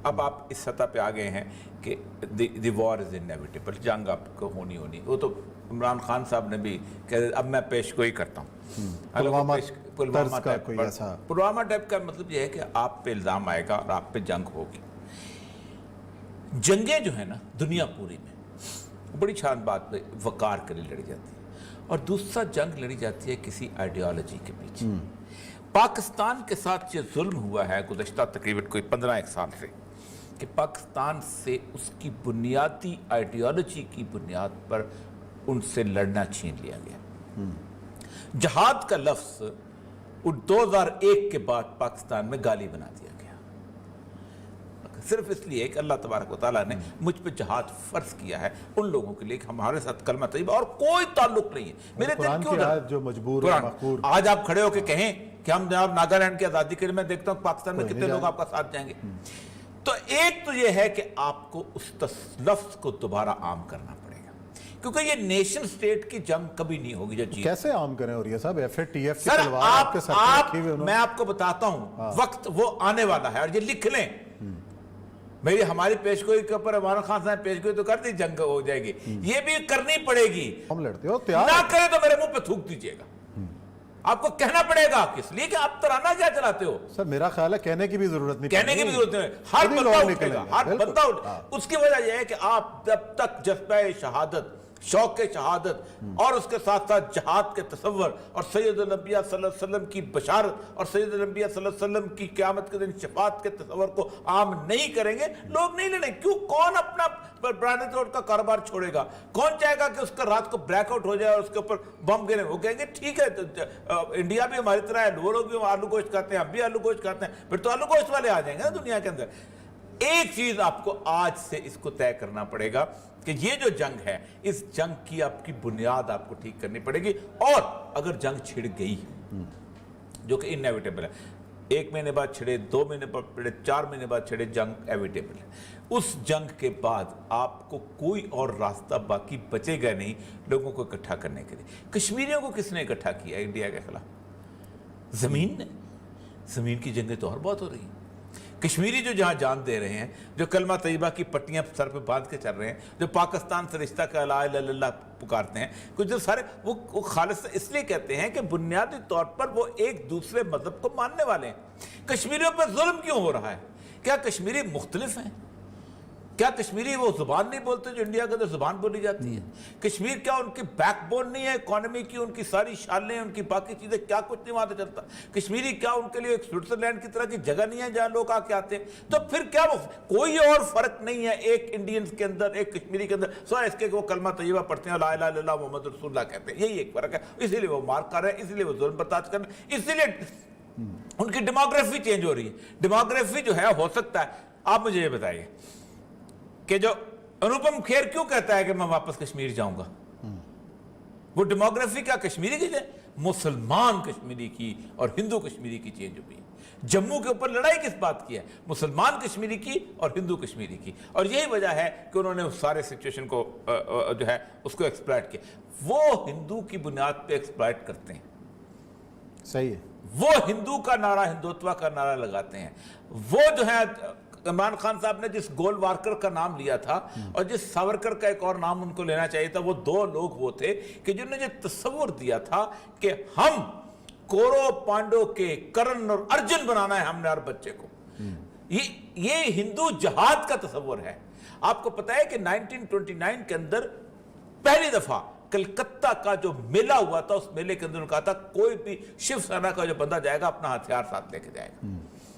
اب آپ اس سطح پہ آ گئے ہیں کہ دی وار از انیویٹیبل, جنگ آپ کو ہونی. وہ تو عمران خان صاحب نے بھی کہ اب میں پیش گوئی کرتا ہوں. پلوامہ ٹائپ کا مطلب یہ ہے کہ آپ پہ الزام آئے گا اور آپ پہ جنگ ہوگی. جنگیں جو ہیں نا دنیا پوری میں بڑی چھان بات پہ وقار کے لیے لڑی جاتی ہے, اور دوسرا جنگ لڑی جاتی ہے کسی آئیڈیالوجی کے پیچھے. پاکستان کے ساتھ یہ ظلم ہوا ہے گزشتہ تقریباً کوئی 15 سال سے کہ پاکستان سے اس کی بنیادی آئیڈیالوجی کی بنیاد پر ان سے لڑنا چھین لیا گیا. جہاد کا لفظ 2001 کے بعد پاکستان میں گالی بنا دیا گیا, صرف اس لیے کہ اللہ تبارک و تعالیٰ نے مجھ پہ جہاد فرض کیا ہے ان لوگوں کے لیے کہ ہمارے ساتھ کلمہ طیبہ اور کوئی تعلق نہیں ہے. میرے دل کیوں جو مجبور آج آپ کھڑے ہو کے کہیں کہ ہم جناب ناگالینڈ کی آزادی کے لیے, میں دیکھتا ہوں پاکستان میں کتنے لوگ آپ کا ساتھ جائیں گے. تو ایک تو یہ ہے کہ آپ کو اس لفظ کو دوبارہ عام کرنا پڑے گا, کیونکہ یہ نیشن سٹیٹ کی جنگ کبھی نہیں ہوگی جو جیت. کیسے عام کریں اور یہ صاحب ایف اے ٹی ایف کی سر تلوار آپ کے سر پہ رکھی ہوئی. میں آپ کو بتاتا ہوں وقت وہ آنے والا ہے, اور یہ لکھ لیں. میری ہماری پیشگوئی کے اوپر عمران خان صاحب پیشگوئی تو کر دی, جنگ ہو جائے گی, یہ بھی کرنی پڑے گی. ہم لڑتے ہو تیار نہ کرے تو میرے منہ پہ تھوک دیجئے گا. آپ کو کہنا پڑے گا, کس لیے کہ آپ ترانہ کیا چلاتے ہو. سر میرا خیال ہے کہنے کی بھی ضرورت نہیں, کہنے کی بھی ضرورت نہیں, ہر بندہ اٹھے گا, ہر بندہ اٹھے. اس کی وجہ یہ ہے کہ آپ جب تک جذبہ شہادت, شوق شہادت اور اس کے ساتھ ساتھ جہاد کے تصور اور سید الانبیاء صلی اللہ علیہ وسلم کی بشارت اور سید الانبیاء صلی اللہ علیہ وسلم کی قیامت کے دن شفاعت کے تصور کو عام نہیں کریں گے, لوگ نہیں لڑیں. کیوں, کون اپنا برانڈ روڈ کا کاروبار چھوڑے گا؟ کون چاہے گا کہ اس کا رات کو بریک آؤٹ ہو جائے اور اس کے اوپر بم گرے؟ وہ کہیں گے ٹھیک ہے انڈیا بھی ہماری طرح ہے, وہ لوگ بھی آلو گوشت کھاتے ہیں, ہم بھی آلو گوشت کھاتے ہیں, پھر تو آلو گوشت والے آ جائیں گے نا دنیا کے اندر. ایک چیز آپ کو آج سے اس کو طے کرنا پڑے گا کہ یہ جو جنگ ہے, اس جنگ کی آپ کی بنیاد آپ کو ٹھیک کرنی پڑے گی. اور اگر جنگ چھڑ گئی جو کہ انیویٹیبل ہے, 1 مہینے بعد چھڑے, 2 مہینے بعد چھڑے, 4 مہینے بعد چھڑے, جنگ ایویٹیبل ہے. اس جنگ کے بعد آپ کو کوئی اور راستہ باقی بچے گا نہیں لوگوں کو اکٹھا کرنے کے لیے. کشمیریوں کو کس نے اکٹھا کیا انڈیا کے خلاف؟ زمین نے. زمین کی جنگیں تو اور بہت ہو رہی ہیں. کشمیری جو جہاں جان دے رہے ہیں, جو کلمہ طیبہ کی پٹیاں سر پہ باندھ کے چل رہے ہیں, جو پاکستان سے رشتہ کا لا الہ الا اللہ پکارتے ہیں, کچھ جو سارے وہ خالص اس لیے کہتے ہیں کہ بنیادی طور پر وہ ایک دوسرے مذہب کو ماننے والے ہیں. کشمیریوں پر ظلم کیوں ہو رہا ہے؟ کیا کشمیری مختلف ہیں؟ کیا کشمیری وہ زبان نہیں بولتے جو انڈیا کے اندر زبان بولی جاتی ہے؟ کشمیر کیا ان کی بیک بون نہیں ہے اکانومی کی, ان کی ساری شالیں, ان کی باقی چیزیں, کیا کچھ نہیں وہاں سے چلتا؟ کشمیری کیا ان کے لیے ایک سوئٹزرلینڈ کی طرح کی جگہ نہیں ہے جہاں لوگ آ کے آتے ہیں؟ تو پھر کیا وہ کوئی اور فرق نہیں ہے ایک انڈینز کے اندر, ایک کشمیری کے اندر, سوائے اس کے کہ وہ کلمہ طیبہ پڑھتے ہیں, لا الہ الا اللہ محمد رسول اللہ کہتے ہیں. یہی ایک فرق ہے. اسی لیے وہ مار کر رہے ہیں, اسی لیے وہ ظلم برداشت کر رہے ہیں, اسی لیے ان کی ڈیموگرافی چینج ہو رہی ہے. ڈیموگرافی جو ہے ہو سکتا ہے, آپ مجھے یہ بتائیے کہ جو انوپم کھیر کیوں کہتا ہے کہ میں واپس کشمیر جاؤں گا؟ وہ ڈیموگرافی کیا کشمیری کی ہے؟ مسلمان کشمیری کی اور ہندو کشمیری کی چینج ہوئی. جموں کے اوپر لڑائی کس بات کی ہے؟ مسلمان کشمیری کی اور ہندو کشمیری کی. اور یہی وجہ ہے کہ انہوں نے اس سارے سچویشن کو جو ہے اس کو ایکسپلائٹ کیا. وہ ہندو کی بنیاد پہ ایکسپلائٹ کرتے ہیں. صحیح ہے. وہ ہندو کا نعرہ, ہندوتوا کا نعرہ لگاتے ہیں. وہ جو ہے عمران خان صاحب نے جس گول وارکر کا نام لیا تھا اور جس ساورکر کا ایک اور نام ان کو لینا چاہیے تھا, وہ 2 لوگ وہ تھے کہ جنہوں نے یہ تصور دیا تھا کہ ہم کورو پانڈو کے کرن اور ارجن بنانا ہے ہم نے ہر بچے کو. یہ ہندو جہاد کا تصور ہے. آپ کو پتا ہے کہ 1929 کے اندر پہلی دفعہ کلکتہ کا جو میلہ ہوا تھا, اس میلے کے اندر کہا تھا کوئی بھی شیو سینا کا جو بندہ جائے گا اپنا ہتھیار ساتھ لے کے جائے گا.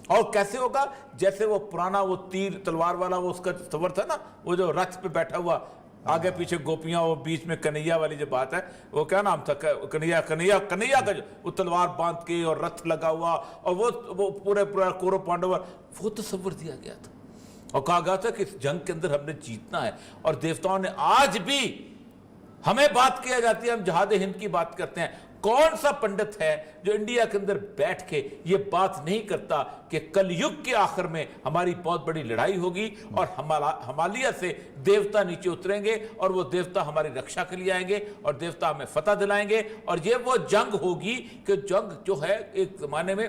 اور کیسے ہوگا؟ جیسے وہ پرانا وہ تیر تلوار والا وہ اس کا تصور تھا نا, وہ جو رتھ پہ بیٹھا ہوا, آگے پیچھے گوپیاں, وہ بیچ میں کنیا والی جو بات ہے, وہ کیا نام تھا, کنیا کا جو وہ تلوار باندھ کے اور رتھ لگا ہوا, اور وہ پورا کورو پانڈو, وہ تصور دیا گیا تھا. اور کہا گیا تھا کہ اس جنگ کے اندر ہم نے جیتنا ہے. اور دیوتاؤں نے, آج بھی ہمیں بات کیا جاتی ہے, ہم جہاد ہند کی بات کرتے ہیں. کون سا پنڈت ہے جو انڈیا کے اندر بیٹھ کے یہ بات نہیں کرتا کہ کل یگ کے آخر میں ہماری بہت بڑی لڑائی ہوگی اور ہمالیہ سے دیوتا نیچے اتریں گے اور وہ دیوتا ہماری رکشا کے لیے آئیں گے اور دیوتا ہمیں فتح دلائیں گے. اور یہ وہ جنگ ہوگی کہ جنگ جو ہے ایک زمانے میں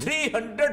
300